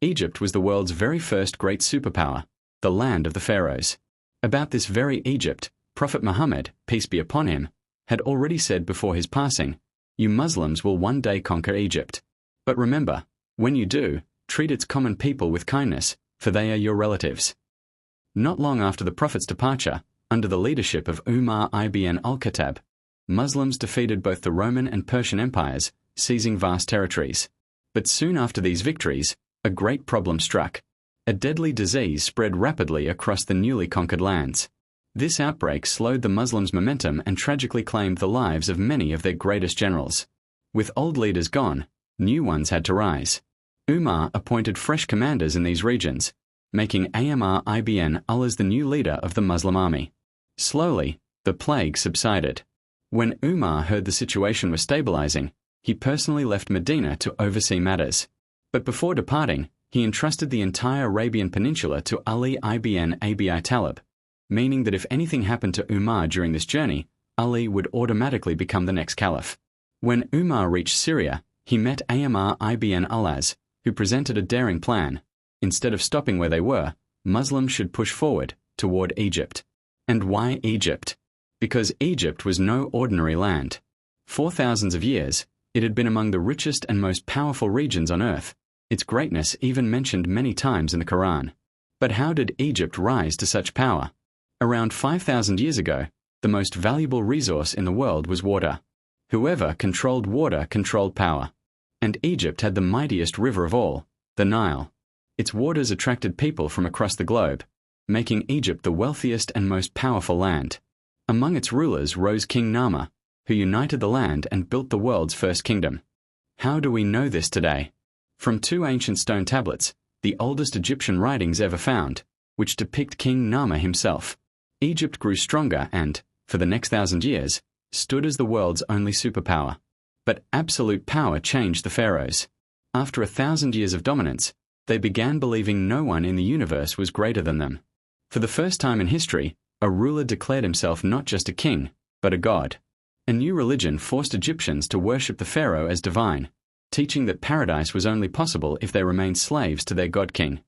Egypt was the world's very first great superpower, the land of the Pharaohs. About this very Egypt, Prophet Muhammad, peace be upon him, had already said before his passing, "You Muslims will one day conquer Egypt. But remember, when you do, treat its common people with kindness, for they are your relatives." Not long after the Prophet's departure, under the leadership of Umar ibn al-Khattab, Muslims defeated both the Roman and Persian empires, seizing vast territories. But soon after these victories, a great problem struck. A deadly disease spread rapidly across the newly conquered lands. This outbreak slowed the Muslims' momentum and tragically claimed the lives of many of their greatest generals. With old leaders gone, new ones had to rise. Umar appointed fresh commanders in these regions, making Amr ibn al-As the new leader of the Muslim army. Slowly, the plague subsided. When Umar heard the situation was stabilizing, he personally left Medina to oversee matters. But before departing, he entrusted the entire Arabian Peninsula to Ali ibn Abi Talib, meaning that if anything happened to Umar during this journey, Ali would automatically become the next caliph. When Umar reached Syria, he met Amr ibn al-As, who presented a daring plan. Instead of stopping where they were, Muslims should push forward toward Egypt. And why Egypt? Because Egypt was no ordinary land. For thousands of years, it had been among the richest and most powerful regions on earth, its greatness even mentioned many times in the Quran. But how did Egypt rise to such power? Around 5,000 years ago, the most valuable resource in the world was water. Whoever controlled water controlled power. And Egypt had the mightiest river of all, the Nile. Its waters attracted people from across the globe, making Egypt the wealthiest and most powerful land. Among its rulers rose King Nama, who united the land and built the world's first kingdom. How do we know this today? From two ancient stone tablets, the oldest Egyptian writings ever found, which depict King Nama himself. Egypt grew stronger and, for the next 1,000 years, stood as the world's only superpower. But absolute power changed the pharaohs. After 1,000 years of dominance, they began believing no one in the universe was greater than them. For the first time in history, a ruler declared himself not just a king, but a god. A new religion forced Egyptians to worship the pharaoh as divine, teaching that paradise was only possible if they remained slaves to their god-king.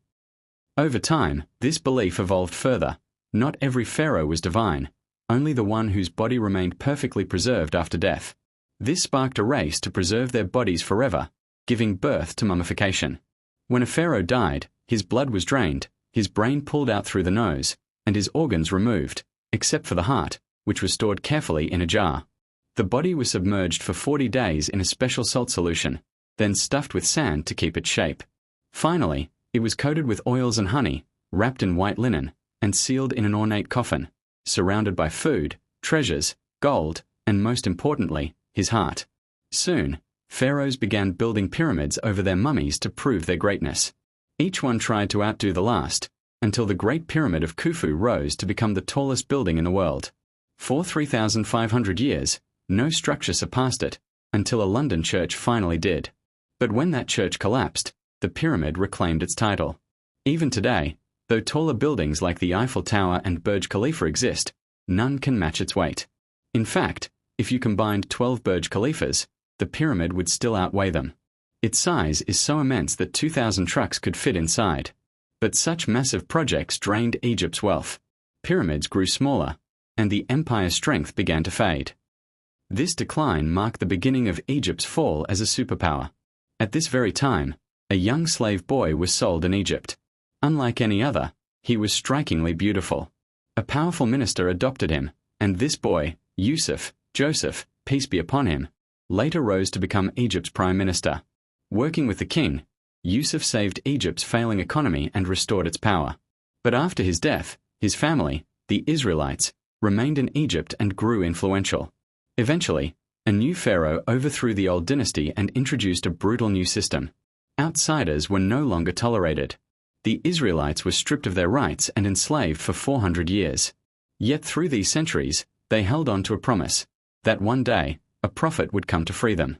Over time, this belief evolved further. Not every pharaoh was divine, only the one whose body remained perfectly preserved after death. This sparked a race to preserve their bodies forever, giving birth to mummification. When a pharaoh died, his blood was drained, his brain pulled out through the nose, and his organs removed, except for the heart, which was stored carefully in a jar. The body was submerged for 40 days in a special salt solution, then stuffed with sand to keep its shape. Finally, it was coated with oils and honey, wrapped in white linen, and sealed in an ornate coffin, surrounded by food, treasures, gold, and most importantly, his heart. Soon, pharaohs began building pyramids over their mummies to prove their greatness. Each one tried to outdo the last, until the Great Pyramid of Khufu rose to become the tallest building in the world. For 3,500 years, no structure surpassed it, until a London church finally did. But when that church collapsed, the pyramid reclaimed its title. Even today, though taller buildings like the Eiffel Tower and Burj Khalifa exist, none can match its weight. In fact, if you combined 12 Burj Khalifas, the pyramid would still outweigh them. Its size is so immense that 2,000 trucks could fit inside. But such massive projects drained Egypt's wealth. Pyramids grew smaller, and the empire's strength began to fade. This decline marked the beginning of Egypt's fall as a superpower. At this very time, a young slave boy was sold in Egypt. Unlike any other, he was strikingly beautiful. A powerful minister adopted him, and this boy, Joseph, peace be upon him, later rose to become Egypt's prime minister. Working with the king, Yusuf saved Egypt's failing economy and restored its power. But after his death, his family, the Israelites, remained in Egypt and grew influential. Eventually, a new pharaoh overthrew the old dynasty and introduced a brutal new system. Outsiders were no longer tolerated. The Israelites were stripped of their rights and enslaved for 400 years. Yet through these centuries, they held on to a promise, that one day, a prophet would come to free them.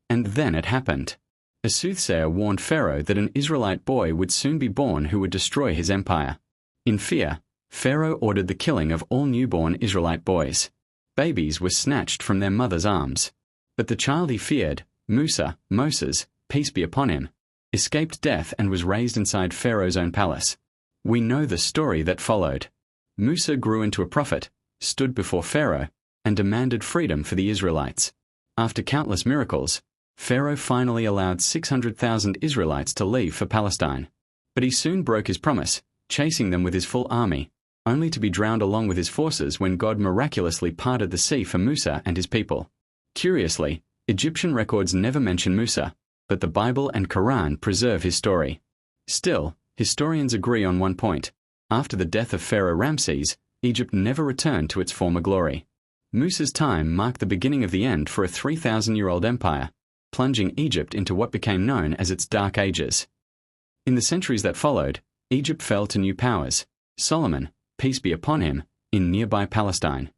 And then it happened. A soothsayer warned Pharaoh that an Israelite boy would soon be born who would destroy his empire. In fear, Pharaoh ordered the killing of all newborn Israelite boys. Babies were snatched from their mother's arms. But the child he feared, Moses, peace be upon him, escaped death and was raised inside Pharaoh's own palace. We know the story that followed. Musa grew into a prophet, stood before Pharaoh, and demanded freedom for the Israelites. After countless miracles, Pharaoh finally allowed 600,000 Israelites to leave for Palestine. But he soon broke his promise, chasing them with his full army, only to be drowned along with his forces when God miraculously parted the sea for Musa and his people. Curiously, Egyptian records never mention Musa, but the Bible and Quran preserve his story. Still, historians agree on one point. After the death of Pharaoh Ramses, Egypt never returned to its former glory. Musa's time marked the beginning of the end for a 3,000-year-old empire, plunging Egypt into what became known as its Dark Ages. In the centuries that followed, Egypt fell to new powers: Solomon, peace be upon him, in nearby Palestine;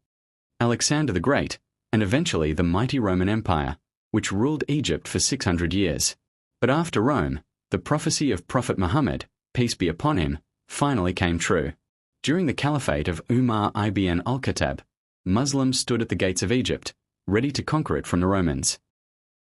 Alexander the Great, and eventually the mighty Roman Empire, which ruled Egypt for 600 years. But after Rome, the prophecy of Prophet Muhammad, peace be upon him, finally came true. During the caliphate of Umar ibn al-Khattab, Muslims stood at the gates of Egypt, ready to conquer it from the Romans.